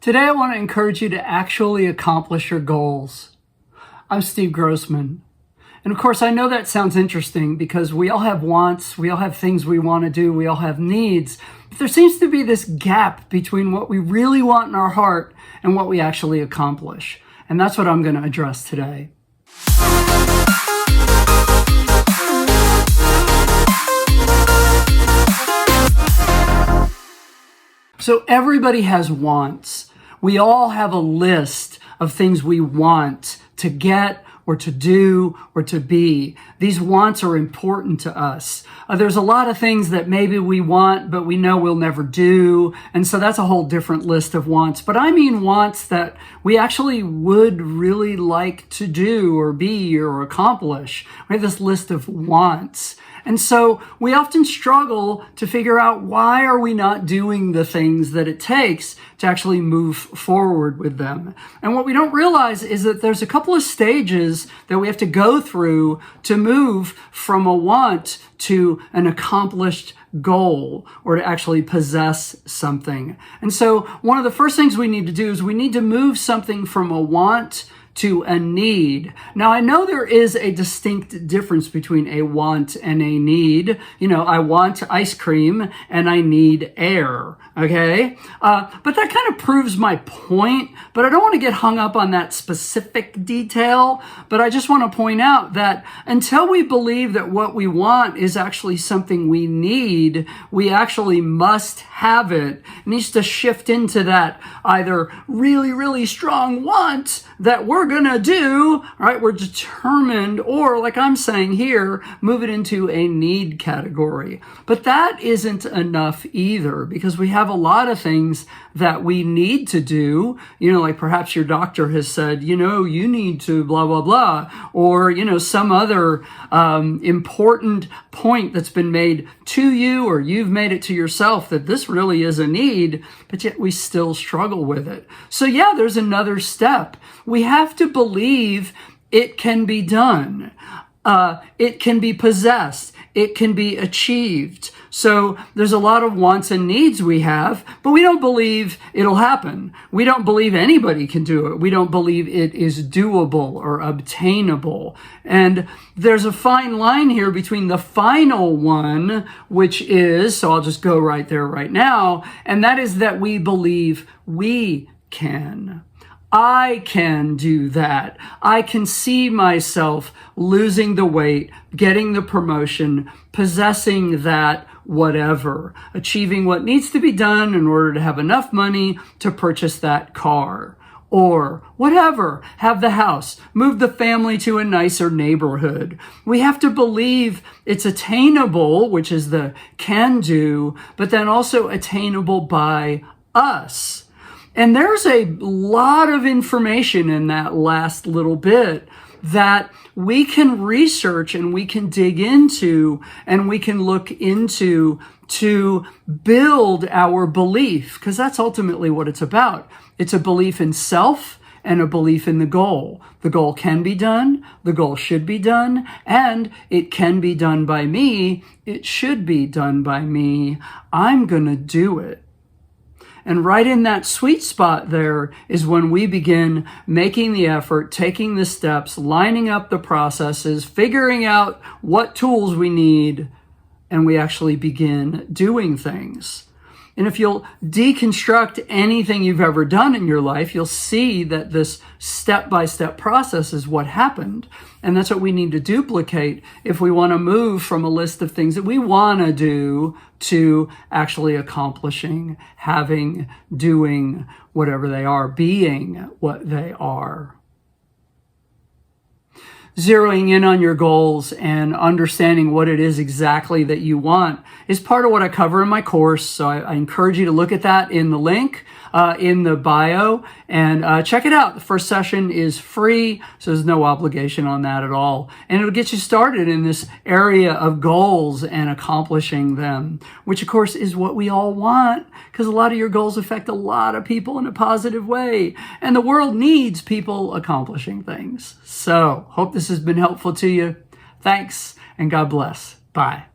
Today, I want to encourage you to actually accomplish your goals. I'm Steve Grossman. And of course, I know that sounds interesting because we all have wants, we all have things we want to do, we all have needs. But there seems to be this gap between what we really want in our heart and what we actually accomplish. And that's what I'm going to address today. So everybody has wants. We all have a list of things we want to get or to do or to be. These wants are important to us. There's a lot of things that maybe we want, but we know we'll never do. And so that's a whole different list of wants. But I mean wants that we actually would really like to do or be or accomplish. We have this list of wants. And so we often struggle to figure out why are we not doing the things that it takes to actually move forward with them. And what we don't realize is that there's a couple of stages that we have to go through to move from a want to an accomplished goal or to actually possess something. And so one of the first things we need to do is we need to move something from a want to a need. Now, I know there is a distinct difference between a want and a need. You know, I want ice cream and I need air, okay? But that kind of proves my point, but I don't want to get hung up on that specific detail, but I just want to point out that until we believe that what we want is actually something we need, we actually must have it. It needs to shift into that either really, really strong want that we're going to do, right? We're determined, or like I'm saying here, move it into a need category. But that isn't enough either, because we have a lot of things that we need to do, you know, like perhaps your doctor has said, you know, you need to blah, blah, blah, or, you know, some other important point that's been made to you, or you've made it to yourself that this really is a need, but yet we still struggle with it. So yeah, there's another step. We have to believe it can be done. It can be possessed. It can be achieved. So there's a lot of wants and needs we have, but we don't believe it'll happen. We don't believe anybody can do it. We don't believe it is doable or obtainable. And there's a fine line here between the final one, which is, so I'll just go right there right now, and that is that we believe we can. I can do that. I can see myself losing the weight, getting the promotion, possessing that whatever, achieving what needs to be done in order to have enough money to purchase that car. Or whatever, have the house, move the family to a nicer neighborhood. We have to believe it's attainable, which is the can do, but then also attainable by us. And there's a lot of information in that last little bit that we can research and we can dig into and we can look into to build our belief, because that's ultimately what it's about. It's a belief in self and a belief in the goal. The goal can be done, the goal should be done, and it can be done by me. It should be done by me. I'm going to do it. And right in that sweet spot there is when we begin making the effort, taking the steps, lining up the processes, figuring out what tools we need, and we actually begin doing things. And if you'll deconstruct anything you've ever done in your life, you'll see that this step-by-step process is what happened. And that's what we need to duplicate if we want to move from a list of things that we want to do to actually accomplishing, having, doing whatever they are, being what they are. Zeroing in on your goals and understanding what it is exactly that you want is part of what I cover in my course. So I encourage you to look at that in the link in the bio and check it out. The first session is free, so there's no obligation on that at all. And it'll get you started in this area of goals and accomplishing them, which of course is what we all want, because a lot of your goals affect a lot of people in a positive way. And the world needs people accomplishing things. So hope this has been helpful to you. Thanks, and God bless. Bye.